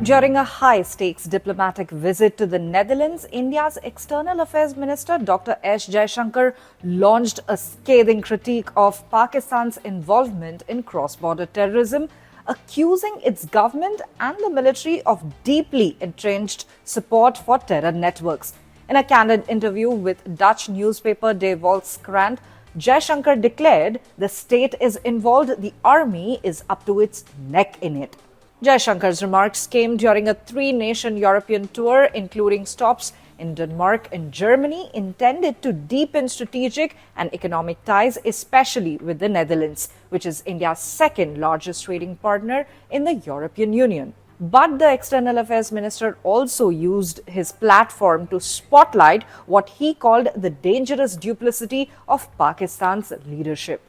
During a high-stakes diplomatic visit to the Netherlands, India's External Affairs Minister Dr. S. Jaishankar launched a scathing critique of Pakistan's involvement in cross-border terrorism, accusing its government and the military of deeply entrenched support for terror networks. In a candid interview with Dutch newspaper De Volkskrant, Jaishankar declared the state is involved, the army is up to its neck in it. Jaishankar's remarks came during a three-nation European tour, including stops in Denmark and Germany, intended to deepen strategic and economic ties, especially with the Netherlands, which is India's second largest trading partner in the European Union. But the External Affairs Minister also used his platform to spotlight what he called the dangerous duplicity of Pakistan's leadership.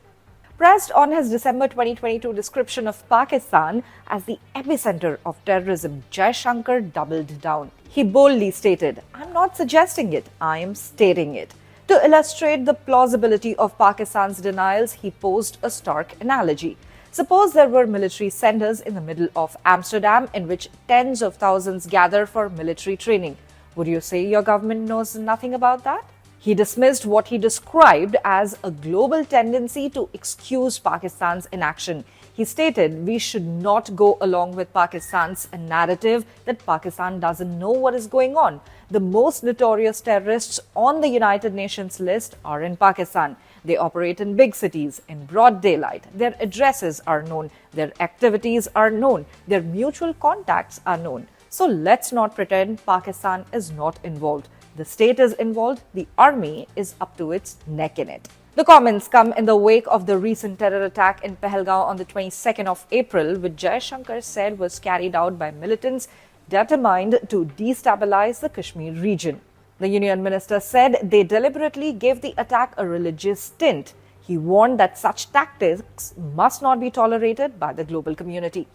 Pressed on his December 2022 description of Pakistan as the epicenter of terrorism, Jaishankar doubled down. He boldly stated, "I'm not suggesting it, I am stating it." To illustrate the plausibility of Pakistan's denials, he posed a stark analogy. Suppose there were military centers in the middle of Amsterdam in which tens of thousands gather for military training. Would you say your government knows nothing about that? He dismissed what he described as a global tendency to excuse Pakistan's inaction. He stated we should not go along with Pakistan's narrative that Pakistan doesn't know what is going on. The most notorious terrorists on the United Nations list are in Pakistan. They operate in big cities, in broad daylight. Their addresses are known, their activities are known, their mutual contacts are known. So let's not pretend Pakistan is not involved. The state is involved, the army is up to its neck in it. The comments come in the wake of the recent terror attack in Pahalgaon on the 22nd of April, which Jaishankar said was carried out by militants determined to destabilize the Kashmir region. The union minister said they deliberately gave the attack a religious tint. He warned that such tactics must not be tolerated by the global community.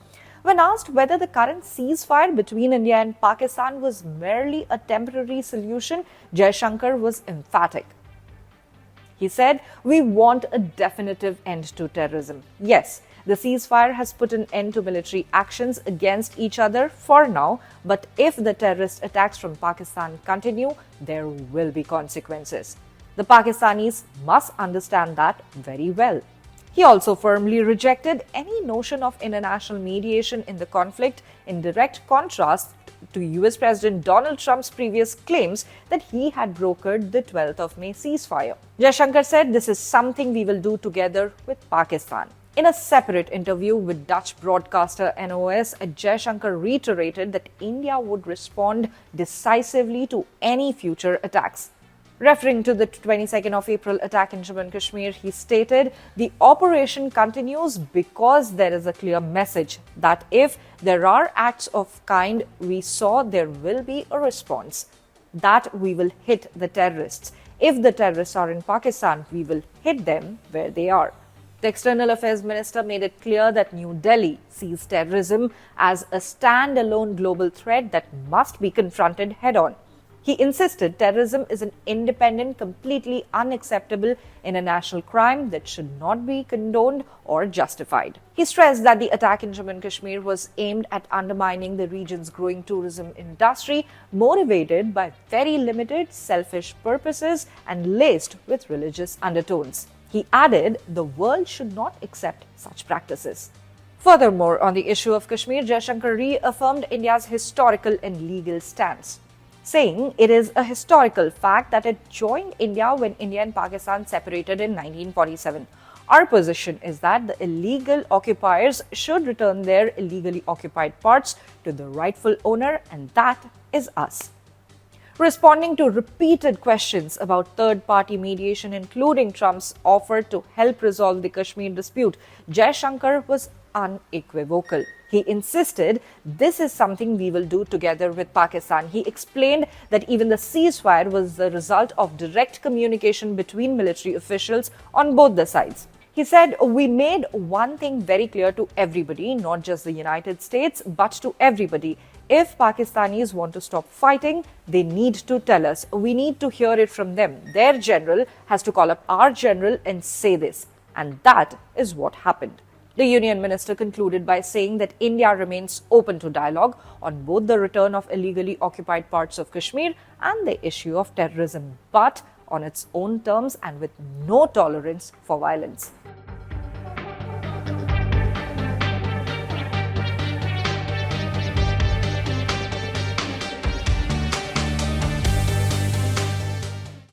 When asked whether the current ceasefire between India and Pakistan was merely a temporary solution, Jaishankar was emphatic. He said, "We want a definitive end to terrorism. Yes, the ceasefire has put an end to military actions against each other for now, but if the terrorist attacks from Pakistan continue, there will be consequences. The Pakistanis must understand that very well." He also firmly rejected any notion of international mediation in the conflict, in direct contrast to US President Donald Trump's previous claims that he had brokered the 12th of May ceasefire. Jaishankar said, "This is something we will do together with Pakistan." In a separate interview with Dutch broadcaster NOS, Jaishankar reiterated that India would respond decisively to any future attacks. Referring to the 22nd of April attack in Jammu and Kashmir, he stated, "The operation continues because there is a clear message that if there are acts of kind we saw, there will be a response, that we will hit the terrorists. If the terrorists are in Pakistan, we will hit them where they are." The External Affairs Minister made it clear that New Delhi sees terrorism as a standalone global threat that must be confronted head-on. He insisted terrorism is an independent, completely unacceptable international crime that should not be condoned or justified. He stressed that the attack in Jammu and Kashmir was aimed at undermining the region's growing tourism industry, motivated by very limited, selfish purposes and laced with religious undertones. He added the world should not accept such practices. Furthermore, on the issue of Kashmir, Jaishankar reaffirmed India's historical and legal stance, saying it is a historical fact that it joined India when India and Pakistan separated in 1947. Our position is that the illegal occupiers should return their illegally occupied parts to the rightful owner, and that is us. Responding to repeated questions about third-party mediation, including Trump's offer to help resolve the Kashmir dispute, Jaishankar was unequivocal. He insisted this is something we will do together with Pakistan. He explained that even the ceasefire was the result of direct communication between military officials on both the sides. He said, "We made one thing very clear to everybody, not just the United States, but to everybody. If Pakistanis want to stop fighting, they need to tell us. We need to hear it from them. Their general has to call up our general and say this." And that is what happened. The union minister concluded by saying that India remains open to dialogue on both the return of illegally occupied parts of Kashmir and the issue of terrorism, but on its own terms and with no tolerance for violence.